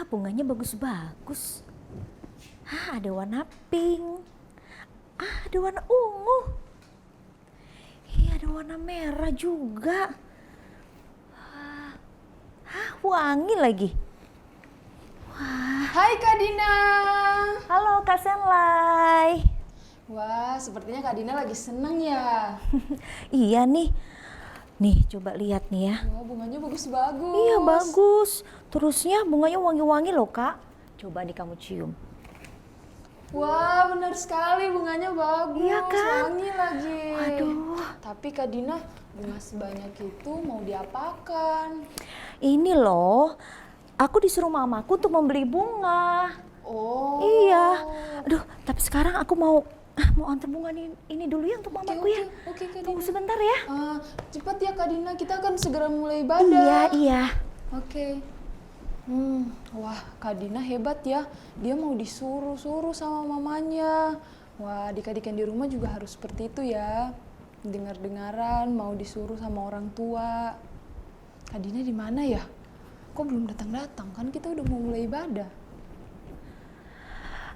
bunganya bagus-bagus. Ada warna pink. Ada warna ungu. Ada warna merah juga. Wangi lagi. Hai Kak Dina. Halo Kak Senlai. Wah, sepertinya Kak Dina lagi seneng ya. Iya nih. Nih, coba lihat nih ya. Wah, bunganya bagus-bagus. Iya, bagus. Terusnya bunganya wangi-wangi loh, Kak. Coba nih kamu cium. Wah, benar sekali, bunganya bagus. Iya kan? Wangi lagi. Aduh. Tapi Kak Dina, bunga sebanyak itu mau diapakan? Ini loh, aku disuruh mamaku untuk membeli bunga. Oh. Iya. Aduh, tapi sekarang aku mau antar bunga ini dulu ya untuk mamaku ya. Oke, Kak Dina. Tunggu sebentar ya. Cepat ya Kak Dina, kita akan segera mulai ibadah. Iya. Oke. Wah, Kak Dina hebat ya. Dia mau disuruh-suruh sama mamanya. Wah, adik-adik yang di rumah juga harus seperti itu ya. Dengar-dengaran mau disuruh sama orang tua. Kak Dina di mana ya? Kok belum datang-datang? Kan kita udah mau mulai ibadah.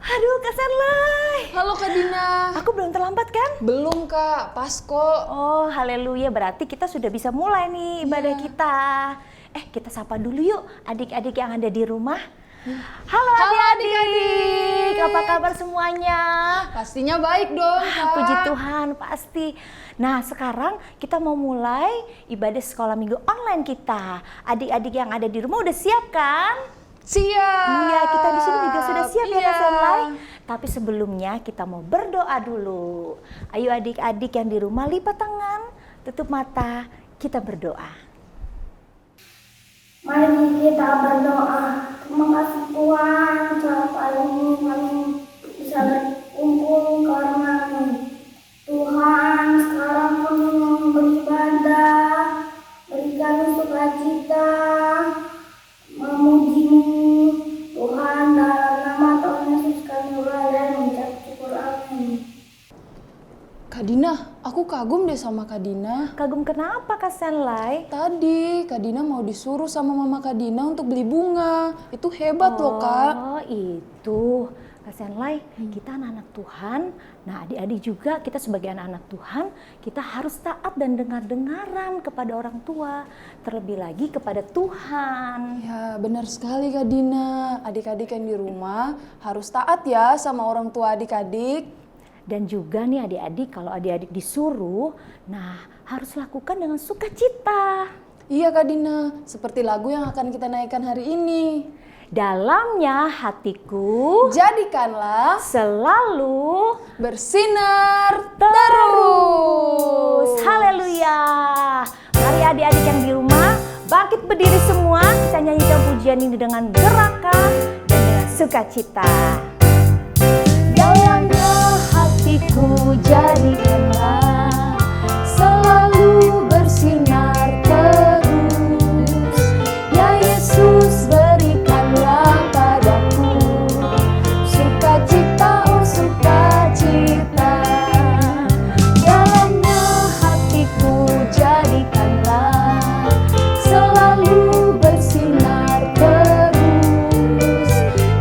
Aduh, Kak Senlai. Halo Kak Dina. Aku belum terlambat kan? Belum Kak, pas kok. Oh, haleluya. Berarti kita sudah bisa mulai nih ibadah kita. Kita sapa dulu yuk adik-adik yang ada di rumah. Halo adik-adik. Apa kabar semuanya? Pastinya baik dong, Kak. Puji Tuhan, pasti. Nah, sekarang kita mau mulai ibadah sekolah minggu online kita. Adik-adik yang ada di rumah udah siap kan? Siap. Iya, kita di sini juga sudah siap ya Iya. Kak Senlai. Tapi sebelumnya kita mau berdoa dulu. Ayo adik-adik yang di rumah lipat tangan, tutup mata, kita berdoa. Mari kita berdoa. Terima kasih Tuhan, saat hari ini kami bisa berkumpul karena-Mu. Tuhan, sekarang kami mau beribadah, berikan sukacita, memuji-Mu. Tuhan, dalam nama Tuhan Yesus kami berdoa dan mengucap syukur. Amin. Kak Dina, aku kagum deh sama Kak Dina. Kagum kenapa Kak Senlai? Tadi Kak Dina mau disuruh sama mama Kak Dina untuk beli bunga. Itu hebat loh Kak. Oh itu, Kak Senlai, kita anak-anak Tuhan. Nah adik-adik juga kita sebagai anak-anak Tuhan, kita harus taat dan dengar-dengaran kepada orang tua. Terlebih lagi kepada Tuhan. Ya benar sekali Kak Dina. Adik-adik yang di rumah harus taat ya sama orang tua adik-adik. Dan juga nih adik-adik, kalau adik-adik disuruh, nah harus lakukan dengan sukacita. Iya Kak Dina, seperti lagu yang akan kita naikkan hari ini. Dalamnya hatiku Jadikanlah selalu bersinar terus. Haleluya. Mari adik-adik yang di rumah bangkit berdiri semua. Kita nyanyikan pujian ini dengan gerakan dan dengan sukacita. Dalamnya hatiku jadikanlah selalu bersinar terus. Ya Yesus berikanlah padaku sukacita, oh sukacita. Dalamnya hatiku jadikanlah selalu bersinar terus.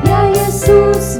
Ya Yesus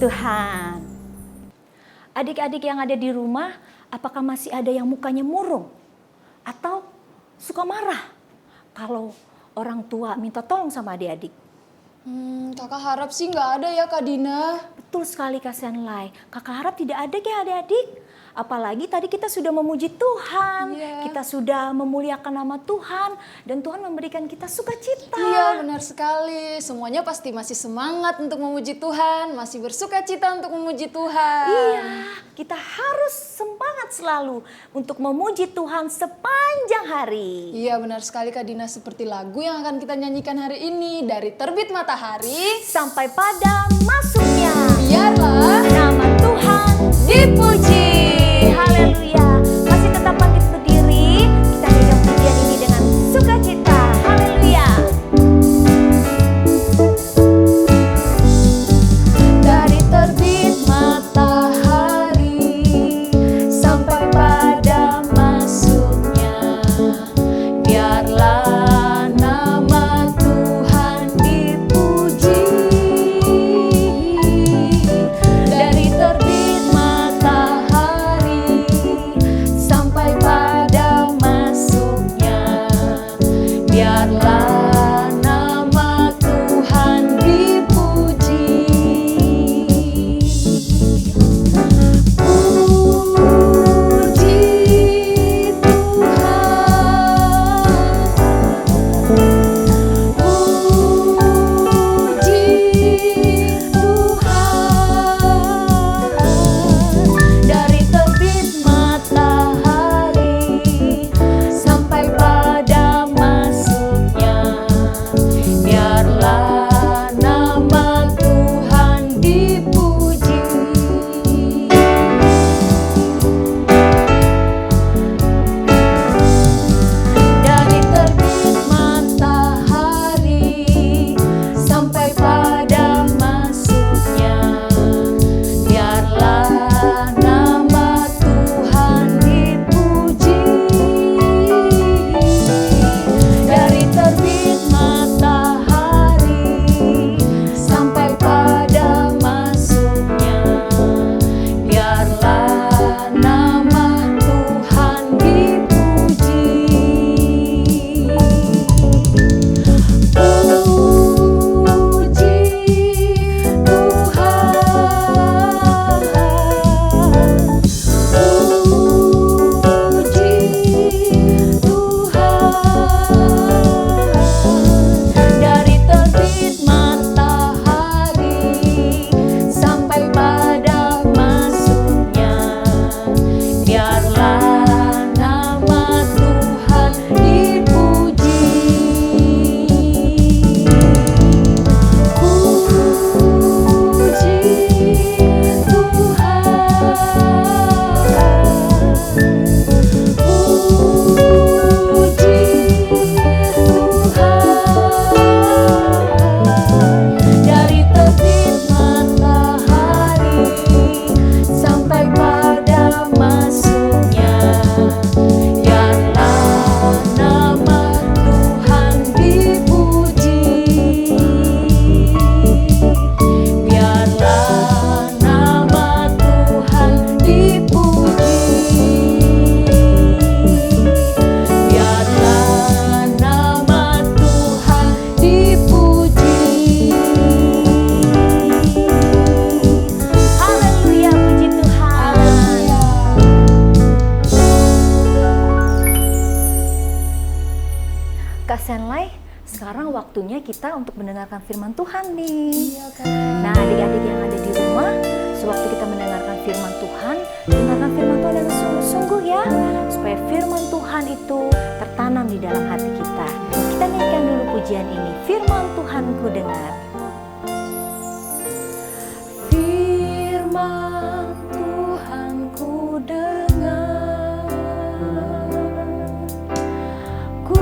Tuhan. Adik-adik yang ada di rumah, apakah masih ada yang mukanya murung? Atau suka marah kalau orang tua minta tolong sama adik-adik? Kakak harap sih nggak ada ya Kak Dina. Betul sekali Kak Senlai. Kakak harap tidak ada ya adik-adik. Apalagi tadi kita sudah memuji Tuhan, kita sudah memuliakan nama Tuhan, dan Tuhan memberikan kita sukacita. Iya benar sekali, semuanya pasti masih semangat untuk memuji Tuhan, masih bersukacita untuk memuji Tuhan. Iya, kita harus semangat selalu untuk memuji Tuhan sepanjang hari. Iya benar sekali Kak Dina, seperti lagu yang akan kita nyanyikan hari ini, dari terbit matahari sampai pada masuknya. Biarlah nama Tuhan dipuji. Haleluya. Masih tetap bangkit berdiri. Kita nyanyikan pujian ini dengan sukacita. Haleluya. Dari terbit matahari sampai pada masuknya, biarlah nama Tuhan dipuji. Dari terbit matahari sampai pada masuknya, biarlah nama Tuhan dipuji. Puji Tuhan, puji Tuhan. Dari terbit matahari sampai pada masuknya, biarlah nama Tuhan dipuji. Dari terbit matahari sampai pada masuknya, biarlah nama Tuhan dipuji. Dari terbit matahari sampai pada masuknya, biarlah nama Tuhan dipuji. Dari terbit matahari sampai pada masuknya, biarlah nama Tuhan dipuji. Puji Tuhan. Dari terbit matahari sampai pada masuknya, biarlah nama Tuhan dipuji. Biarlah nama Tuhan dipuji. Biarlah nama Tuhan dipuji. Haleluya, puji Tuhan. Kak Senlai, sekarang waktunya kita untuk mendengarkan firman Tuhan nih. Nah, adik-adik yang ada di rumah, sewaktu kita mendengarkan firman Tuhan, dengarkan firman Tuhan dengan sungguh-sungguh ya, supaya firman Tuhan itu tertanam di dalam hati kita. Kita nyanyikan dulu pujian ini, firman Tuhan ku dengar. Firman Tuhan ku dengar, ku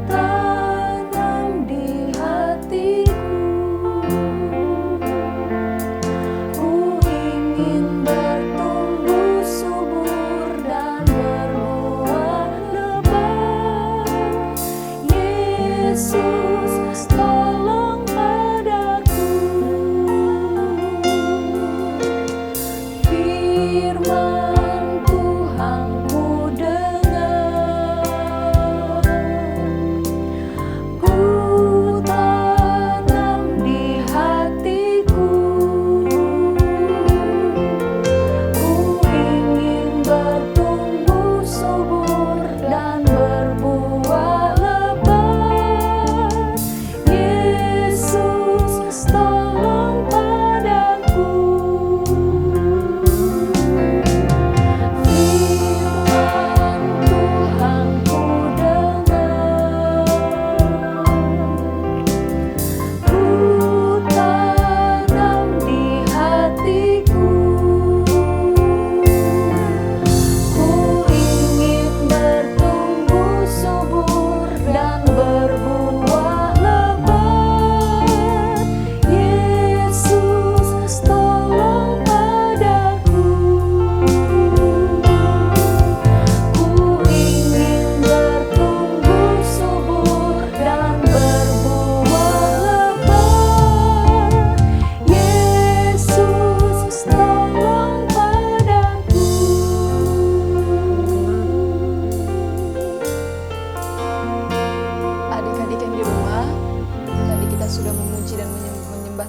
tanam di hatiku, ku ingin bertumbuh subur dan berbuah lebat. Yesus tolong padaku.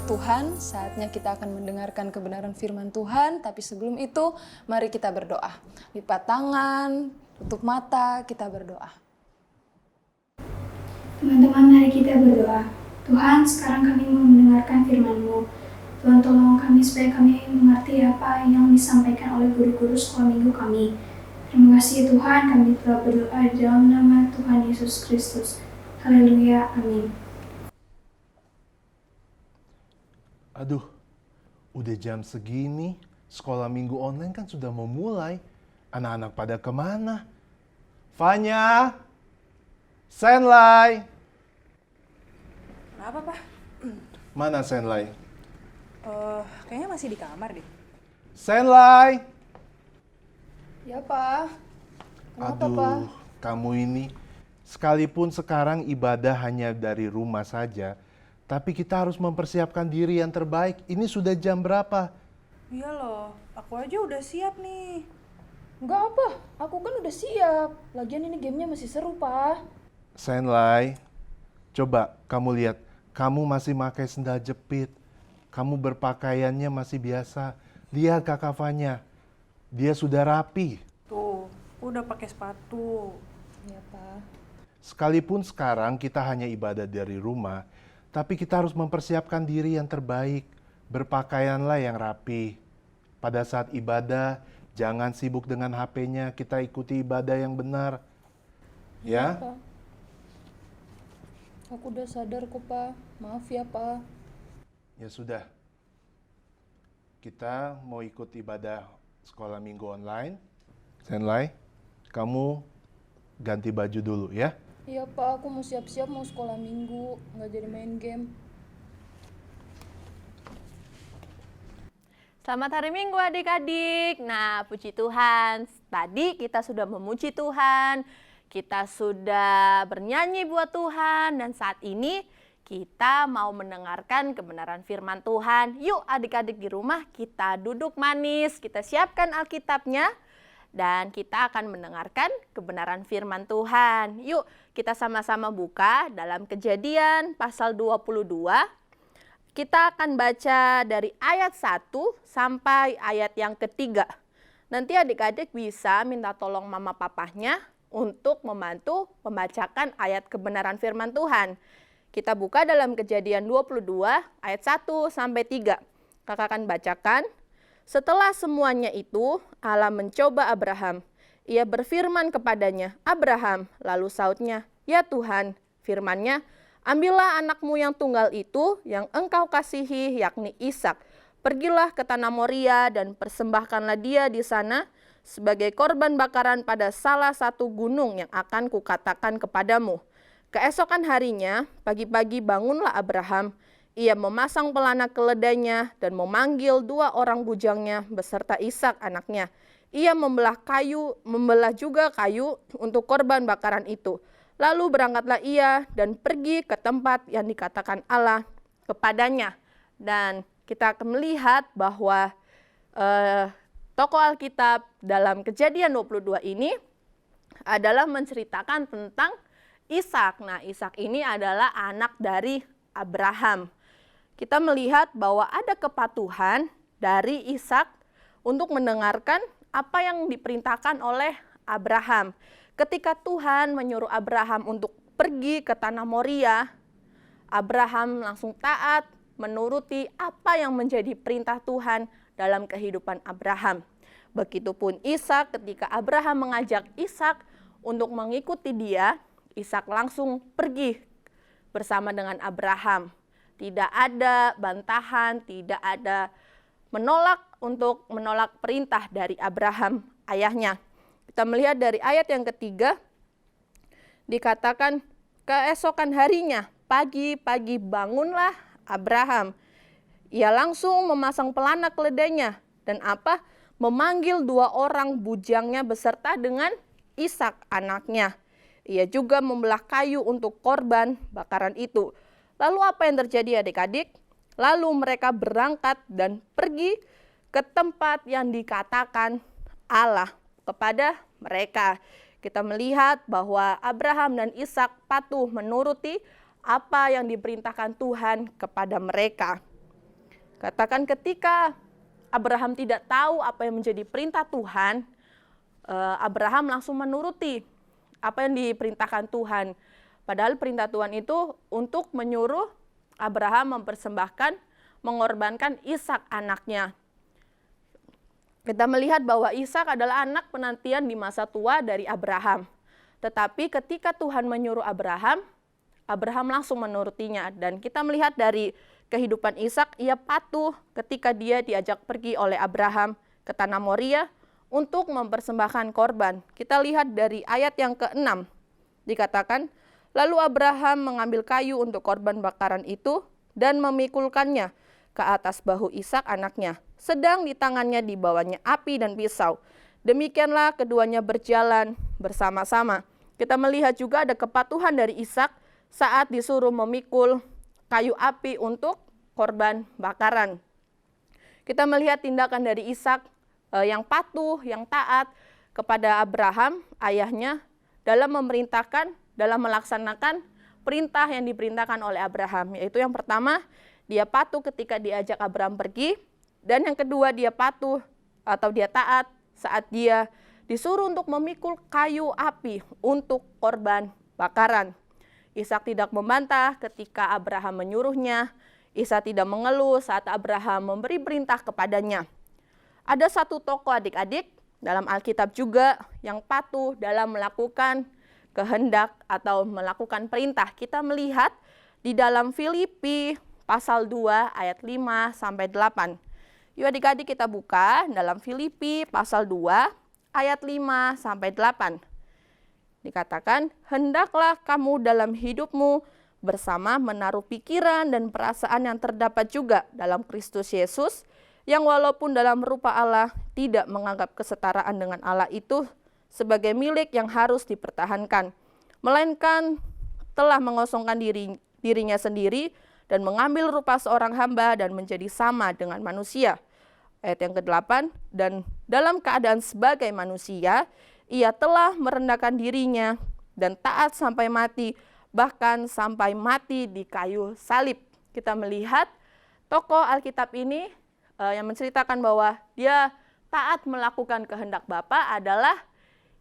Tuhan, saatnya kita akan mendengarkan kebenaran firman Tuhan. Tapi sebelum itu, mari kita berdoa. Lipat tangan, tutup mata, kita berdoa. Teman-teman, mari kita berdoa. Tuhan, sekarang kami mau mendengarkan firman-Mu. Tuhan, tolong kami supaya kami mengerti apa yang disampaikan oleh guru-guru sekolah minggu kami. Terima kasih Tuhan, kami telah berdoa di dalam nama Tuhan Yesus Kristus. Haleluya, amin. Aduh, udah jam segini, sekolah minggu online kan sudah mau mulai. Anak-anak pada kemana? Fanya, Senlai. Kenapa, Pak? Mana Senlai? Kayaknya masih di kamar deh. Senlai. Ya, Pak. Kenapa, Aduh, Pak? kamu ini, sekalipun sekarang ibadah hanya dari rumah saja, tapi kita harus mempersiapkan diri yang terbaik. Ini sudah jam berapa? Iya loh, aku aja udah siap nih. Enggak apa, aku kan udah siap. Lagian ini gamenya masih seru, Pak. Senlai, coba kamu lihat, kamu masih pakai sendal jepit. Kamu berpakaiannya masih biasa. Lihat Kakak Fanya, dia sudah rapi. Tuh, udah pakai sepatu. Iya, Pak. Sekalipun sekarang kita hanya ibadah dari rumah, tapi kita harus mempersiapkan diri yang terbaik. Berpakaianlah yang rapi. Pada saat ibadah, jangan sibuk dengan HP-nya. Kita ikuti ibadah yang benar. Ya? Pak. Aku udah sadar kok, Pak. Maaf ya, Pak. Ya sudah. Kita mau ikut ibadah sekolah minggu online. Senlai, kamu ganti baju dulu ya. Iya, Pak. Aku mau siap-siap mau sekolah minggu. Nggak jadi main game. Selamat hari Minggu adik-adik. Nah, puji Tuhan. Tadi kita sudah memuji Tuhan, kita sudah bernyanyi buat Tuhan, dan saat ini kita mau mendengarkan kebenaran firman Tuhan. Yuk adik-adik di rumah kita duduk manis, kita siapkan Alkitabnya, dan kita akan mendengarkan kebenaran firman Tuhan. Yuk kita sama-sama buka dalam Kejadian pasal 22. Kita akan baca dari ayat 1 sampai ayat yang ketiga. Nanti adik-adik bisa minta tolong mama papahnya untuk membantu membacakan ayat kebenaran firman Tuhan. Kita buka dalam Kejadian 22 ayat 1 sampai 3. Kakak akan bacakan. Setelah semuanya itu, Allah mencoba Abraham. Ia berfirman kepadanya, "Abraham," lalu sautnya, "Ya Tuhan." Firman-Nya, "Ambillah anakmu yang tunggal itu, yang engkau kasihi, yakni Ishak. Pergilah ke tanah Moria dan persembahkanlah dia di sana sebagai korban bakaran pada salah satu gunung yang akan kukatakan kepadamu." Keesokan harinya, pagi-pagi bangunlah Abraham. Ia memasang pelana keledainya dan memanggil 2 orang bujangnya beserta Ishak anaknya. Ia membelah juga kayu untuk korban bakaran itu. Lalu berangkatlah ia dan pergi ke tempat yang dikatakan Allah kepadanya. Dan kita akan melihat bahwa tokoh Alkitab dalam Kejadian 22 ini adalah menceritakan tentang Ishak. Nah, Ishak ini adalah anak dari Abraham. Kita melihat bahwa ada kepatuhan dari Ishak untuk mendengarkan apa yang diperintahkan oleh Abraham. Ketika Tuhan menyuruh Abraham untuk pergi ke tanah Moria, Abraham langsung taat menuruti apa yang menjadi perintah Tuhan dalam kehidupan Abraham. Begitupun Ishak, ketika Abraham mengajak Ishak untuk mengikuti dia, Ishak langsung pergi bersama dengan Abraham. Tidak ada bantahan, tidak ada menolak perintah dari Abraham ayahnya. Kita melihat dari ayat yang ketiga, dikatakan keesokan harinya, pagi-pagi bangunlah Abraham. Ia langsung memasang pelana keledainya dan memanggil 2 orang bujangnya beserta dengan Ishak anaknya. Ia juga membelah kayu untuk korban bakaran itu. Lalu apa yang terjadi adik-adik? Lalu mereka berangkat dan pergi ke tempat yang dikatakan Allah kepada mereka. Kita melihat bahwa Abraham dan Ishak patuh menuruti apa yang diperintahkan Tuhan kepada mereka. Katakan ketika Abraham tidak tahu apa yang menjadi perintah Tuhan, Abraham langsung menuruti apa yang diperintahkan Tuhan. Padahal perintah Tuhan itu untuk menyuruh Abraham mempersembahkan, mengorbankan Ishak anaknya. Kita melihat bahwa Ishak adalah anak penantian di masa tua dari Abraham. Tetapi ketika Tuhan menyuruh Abraham, Abraham langsung menurutinya. Dan kita melihat dari kehidupan Ishak, ia patuh ketika dia diajak pergi oleh Abraham ke tanah Moria untuk mempersembahkan korban. Kita lihat dari ayat yang ke-6, dikatakan, lalu Abraham mengambil kayu untuk korban bakaran itu dan memikulkannya ke atas bahu Ishak anaknya. Sedang di tangannya dibawanya api dan pisau. Demikianlah keduanya berjalan bersama-sama. Kita melihat juga ada kepatuhan dari Ishak saat disuruh memikul kayu api untuk korban bakaran. Kita melihat tindakan dari Ishak yang patuh, yang taat kepada Abraham, ayahnya, dalam memerintahkan, dalam melaksanakan perintah yang diperintahkan oleh Abraham. Yaitu yang pertama, dia patuh ketika diajak Abraham pergi, dan yang kedua dia patuh atau dia taat saat dia disuruh untuk memikul kayu api untuk korban bakaran. Ishak tidak membantah ketika Abraham menyuruhnya. Ishak tidak mengeluh saat Abraham memberi perintah kepadanya. Ada satu tokoh adik-adik dalam Alkitab juga yang patuh dalam melakukan kehendak atau melakukan perintah. Kita melihat di dalam Filipi pasal 2 ayat 5 sampai 8. Yuk adik-adik kita buka dalam Filipi pasal 2 ayat 5 sampai 8. Dikatakan, hendaklah kamu dalam hidupmu bersama menaruh pikiran dan perasaan yang terdapat juga dalam Kristus Yesus, yang walaupun dalam rupa Allah tidak menganggap kesetaraan dengan Allah itu sebagai milik yang harus dipertahankan, melainkan telah mengosongkan dirinya sendiri dan mengambil rupa seorang hamba dan menjadi sama dengan manusia. Ayat yang ke-8, dan dalam keadaan sebagai manusia, ia telah merendahkan dirinya dan taat sampai mati, bahkan sampai mati di kayu salib. Kita melihat tokoh Alkitab ini yang menceritakan bahwa dia taat melakukan kehendak Bapa adalah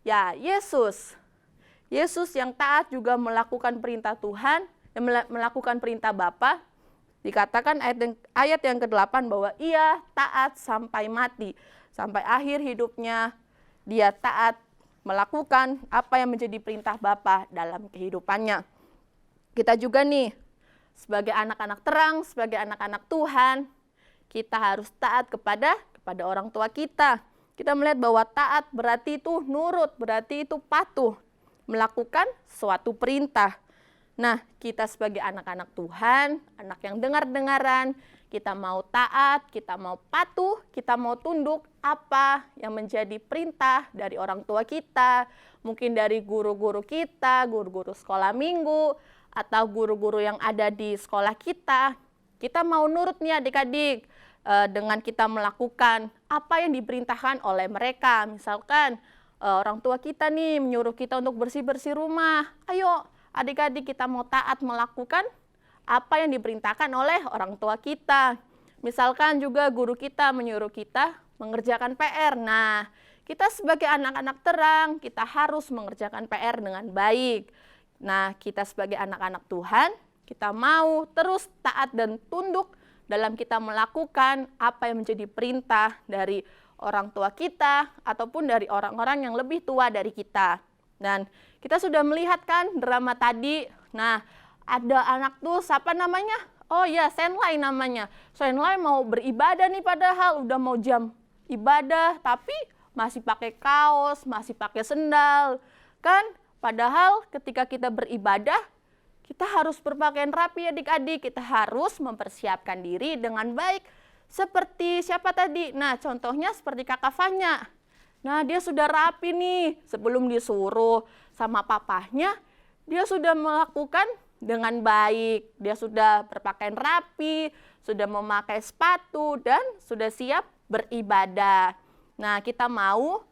ya Yesus. Yesus yang taat juga melakukan perintah Tuhan, yang melakukan perintah Bapa. Dikatakan ayat yang ke-8 bahwa ia taat sampai mati. Sampai akhir hidupnya dia taat melakukan apa yang menjadi perintah Bapa dalam kehidupannya. Kita juga nih sebagai anak-anak terang, sebagai anak-anak Tuhan, kita harus taat kepada orang tua kita. Kita melihat bahwa taat berarti itu nurut, berarti itu patuh, melakukan suatu perintah. Nah, kita sebagai anak-anak Tuhan, anak yang dengar-dengaran, kita mau taat, kita mau patuh, kita mau tunduk apa yang menjadi perintah dari orang tua kita, mungkin dari guru-guru kita, guru-guru sekolah minggu, atau guru-guru yang ada di sekolah kita. Kita mau nurut nih adik-adik, dengan kita melakukan apa yang diperintahkan oleh mereka. Misalkan orang tua kita nih menyuruh kita untuk bersih-bersih rumah. Ayo adik-adik kita mau taat melakukan apa yang diperintahkan oleh orang tua kita. Misalkan juga guru kita menyuruh kita mengerjakan PR. Nah, kita sebagai anak-anak terang, kita harus mengerjakan PR dengan baik. Nah, kita sebagai anak-anak Tuhan, kita mau terus taat dan tunduk dalam kita melakukan apa yang menjadi perintah dari orang tua kita ataupun dari orang-orang yang lebih tua dari kita. Dan kita sudah melihat kan drama tadi. Nah, ada anak tuh siapa namanya? Oh ya, Senlai namanya. Senlai mau beribadah nih padahal udah mau jam ibadah, tapi masih pakai kaos, masih pakai sendal. Kan padahal ketika kita beribadah, kita harus berpakaian rapi adik-adik, kita harus mempersiapkan diri dengan baik. Seperti siapa tadi? Nah, contohnya seperti Kakak Fanya. Nah, dia sudah rapi nih, sebelum disuruh sama papahnya, dia sudah melakukan dengan baik. Dia sudah berpakaian rapi, sudah memakai sepatu, dan sudah siap beribadah. Nah, kita mau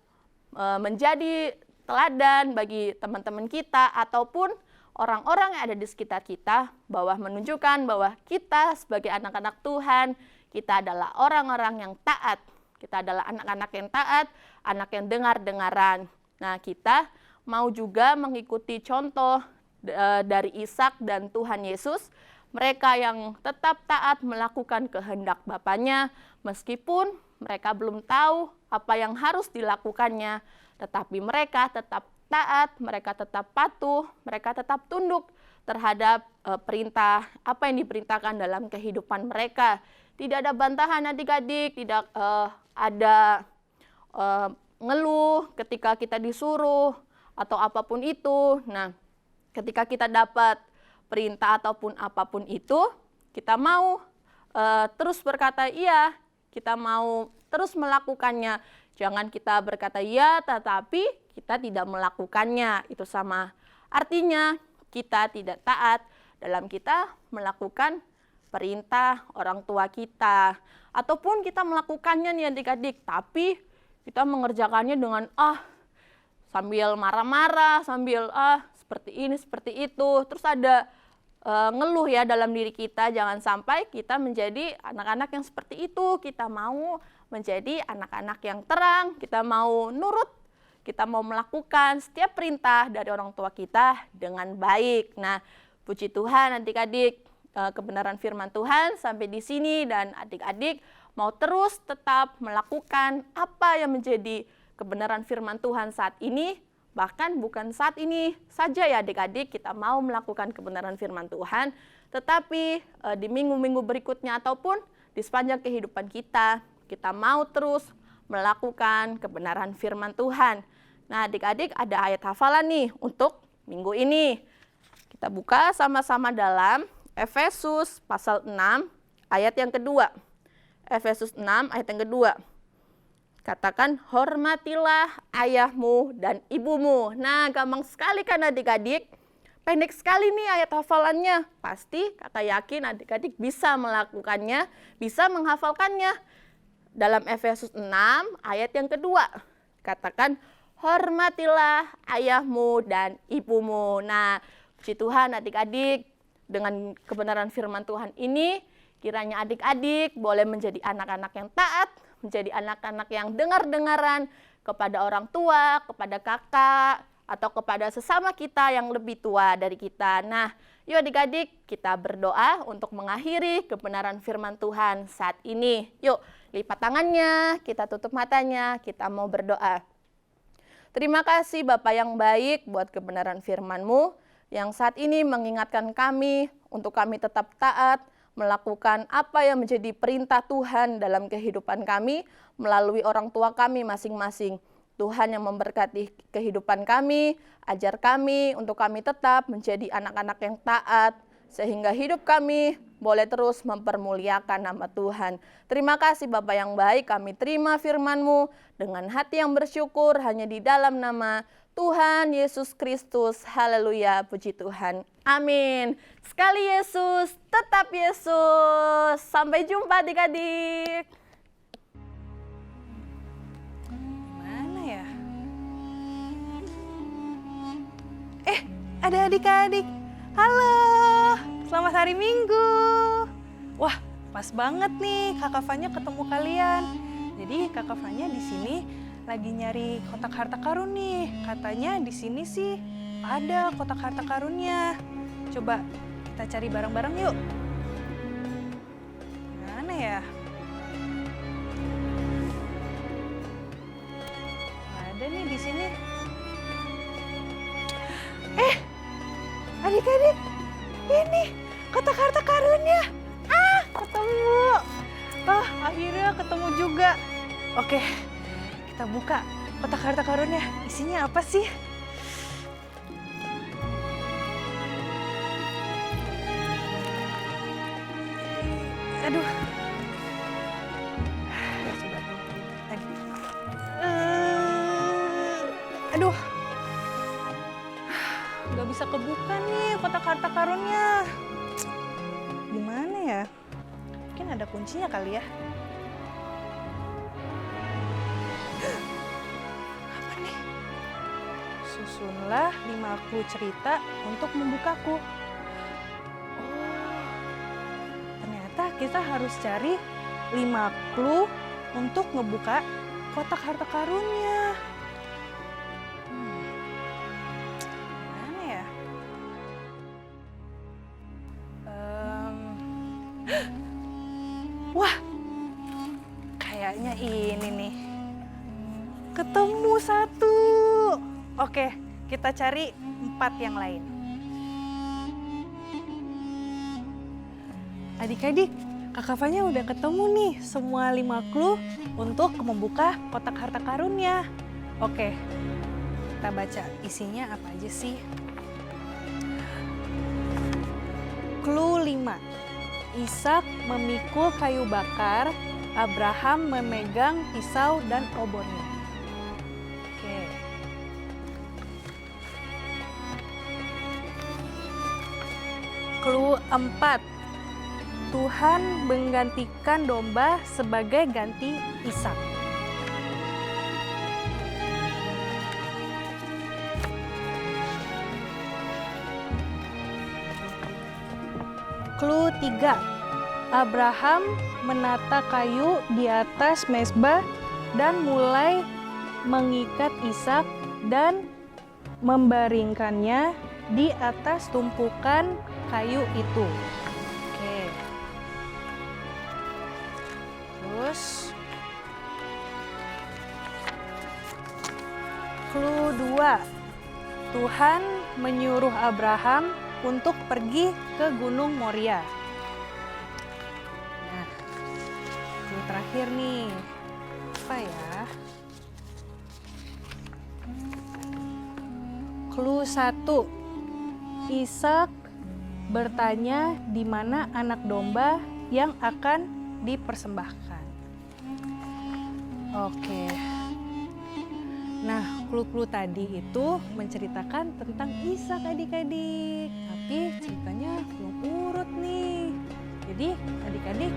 menjadi teladan bagi teman-teman kita ataupun orang-orang yang ada di sekitar kita, bahwa menunjukkan bahwa kita sebagai anak-anak Tuhan, kita adalah orang-orang yang taat. Kita adalah anak-anak yang taat, anak yang dengar-dengaran. Nah, kita mau juga mengikuti contoh dari Ishak dan Tuhan Yesus, mereka yang tetap taat melakukan kehendak Bapaknya, meskipun mereka belum tahu apa yang harus dilakukannya, tetapi mereka tetap taat, mereka tetap patuh, mereka tetap tunduk terhadap perintah apa yang diperintahkan dalam kehidupan mereka. Tidak ada bantahan adik-adik, tidak ada ngeluh ketika kita disuruh atau apapun itu. Nah, ketika kita dapat perintah ataupun apapun itu, kita mau terus berkata iya, kita mau terus melakukannya. Jangan kita berkata iya tetapi kita tidak melakukannya. Itu sama artinya kita tidak taat dalam kita melakukan perintah orang tua kita. Ataupun kita melakukannya nih adik-adik, tapi kita mengerjakannya dengan sambil marah-marah, sambil seperti ini, seperti itu. Terus ada ngeluh ya dalam diri kita. Jangan sampai kita menjadi anak-anak yang seperti itu. Kita mau menjadi anak-anak yang terang, kita mau nurut, kita mau melakukan setiap perintah dari orang tua kita dengan baik. Nah, puji Tuhan adik-adik, kebenaran firman Tuhan sampai di sini, dan adik-adik mau terus tetap melakukan apa yang menjadi kebenaran firman Tuhan saat ini. Bahkan bukan saat ini saja ya adik-adik kita mau melakukan kebenaran firman Tuhan, tetapi di minggu-minggu berikutnya ataupun di sepanjang kehidupan kita, kita mau terus melakukan kebenaran firman Tuhan. Nah adik-adik ada ayat hafalan nih untuk minggu ini. Kita buka sama-sama dalam Efesus pasal 6 ayat yang kedua. Efesus 6 ayat yang kedua. Katakan, hormatilah ayahmu dan ibumu. Nah, gampang sekali kan adik-adik? Pendek sekali nih ayat hafalannya. Pasti kakak yakin adik-adik bisa melakukannya, bisa menghafalkannya. Dalam Efesus 6 ayat yang kedua. Katakan, hormatilah ayahmu dan ibumu. Nah, puji Tuhan adik-adik, dengan kebenaran firman Tuhan ini, kiranya adik-adik boleh menjadi anak-anak yang taat, menjadi anak-anak yang dengar-dengaran kepada orang tua, kepada kakak, atau kepada sesama kita yang lebih tua dari kita. Nah, yuk adik-adik kita berdoa untuk mengakhiri kebenaran firman Tuhan saat ini. Yuk, lipat tangannya, kita tutup matanya, kita mau berdoa. Terima kasih Bapa yang baik buat kebenaran firman-Mu yang saat ini mengingatkan kami untuk kami tetap taat, melakukan apa yang menjadi perintah Tuhan dalam kehidupan kami melalui orang tua kami masing-masing. Tuhan yang memberkati kehidupan kami, ajar kami untuk kami tetap menjadi anak-anak yang taat, sehingga hidup kami boleh terus mempermuliakan nama Tuhan. Terima kasih Bapa yang baik, kami terima firman-Mu dengan hati yang bersyukur hanya di dalam nama Tuhan Yesus Kristus. Haleluya, puji Tuhan. Amin. Sekali Yesus, tetap Yesus. Sampai jumpa adik-adik. Mana ya? Ada adik-adik. Halo, selamat hari Minggu. Wah, pas banget nih Kakak Fanya ketemu kalian. Jadi Kakak Fanya di sini lagi nyari kotak harta karun nih. Katanya di sini sih ada kotak harta karunnya. Coba kita cari bareng-bareng yuk. Mana ya? Ada nih di sini. Adik-adik, ini kotak harta karunnya. Ketemu. Akhirnya ketemu juga. Oke. Kita buka kotak harta karunnya. Isinya apa sih? Aduh. Coba. Aduh. Gak bisa kebuka nih kotak harta karunnya. Gimana ya? Mungkin ada kuncinya kali ya. Susunlah 5 cerita untuk membukaku. Oh, ternyata kita harus cari 5 clue untuk ngebuka kotak harta karunnya. Mana ya? Wah, kayaknya ini nih. Ketemu 1. Oke, kita cari 4 yang lain. Adik-adik, Kak Kavanya udah ketemu nih semua 5 clue untuk membuka kotak harta karunnya. Oke, kita baca isinya apa aja sih. Clue 5. Ishak memikul kayu bakar, Abraham memegang pisau dan obornya. Oke. Clue 4. Tuhan menggantikan domba sebagai ganti Ishak. Clue 3. Abraham menata kayu di atas mezbah dan mulai mengikat Ishak dan membaringkannya di atas tumpukan kayu itu. Oke. Terus clue 2. Tuhan menyuruh Abraham untuk pergi ke Gunung Moria. Nah, clue terakhir nih. Apa ya? Clue 1. Ishak bertanya di mana anak domba yang akan dipersembahkan. Oke. Nah, clue-clue tadi itu menceritakan tentang Ishak adik-adik. Tapi ceritanya belum urut nih. Jadi adik-adik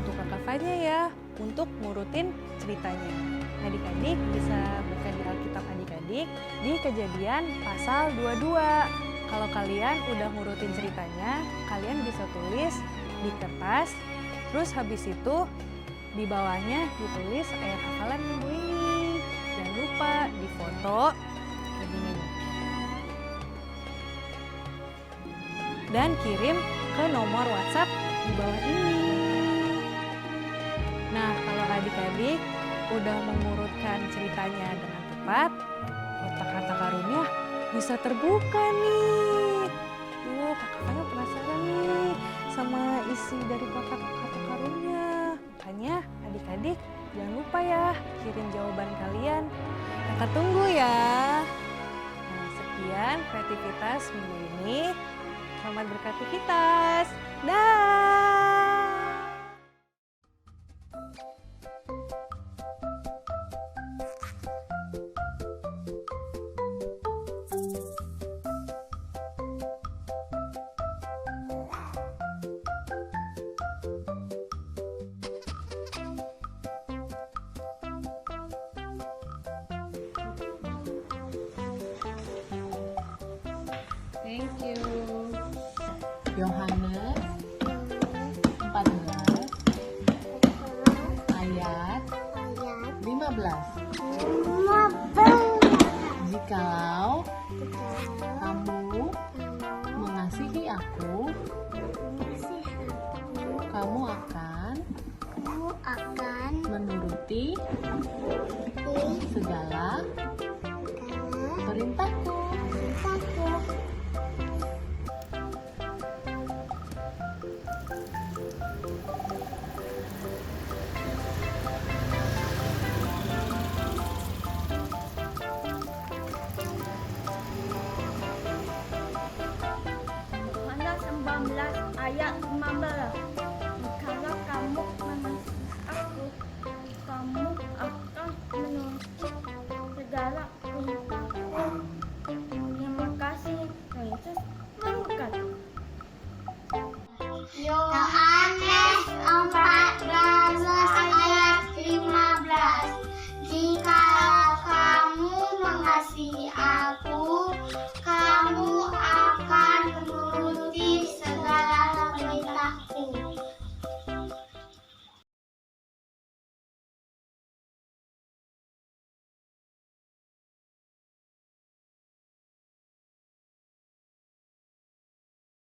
untuk Kak Kavanya ya untuk ngurutin ceritanya. Adik-adik bisa buka di Alkitab adik-adik di Kejadian pasal 22. Kalau kalian udah ngurutin ceritanya, kalian bisa tulis di kertas. Terus habis itu di bawahnya ditulis ayat hafalan minggu ini. Jangan lupa difoto kayak gini nih. Dan kirim ke nomor WhatsApp di bawah ini. Nah, kalau adik-adik udah mengurutkan ceritanya dengan tepat, kotak harta karunnya bisa terbuka nih. Kak Kavanya penasaran nih sama isi dari kotak harta karunnya. Makanya adik-adik jangan lupa ya kirim jawaban kalian. Kakak tunggu ya. Nah, sekian kreativitas minggu ini. Selamat berkreativitas. Dah. Thank you. Yohanes 14 ayat 15. Jikalau kamu mengasihi aku, kamu akan menuruti segala perintahku. Yohanes 19 ayat 15.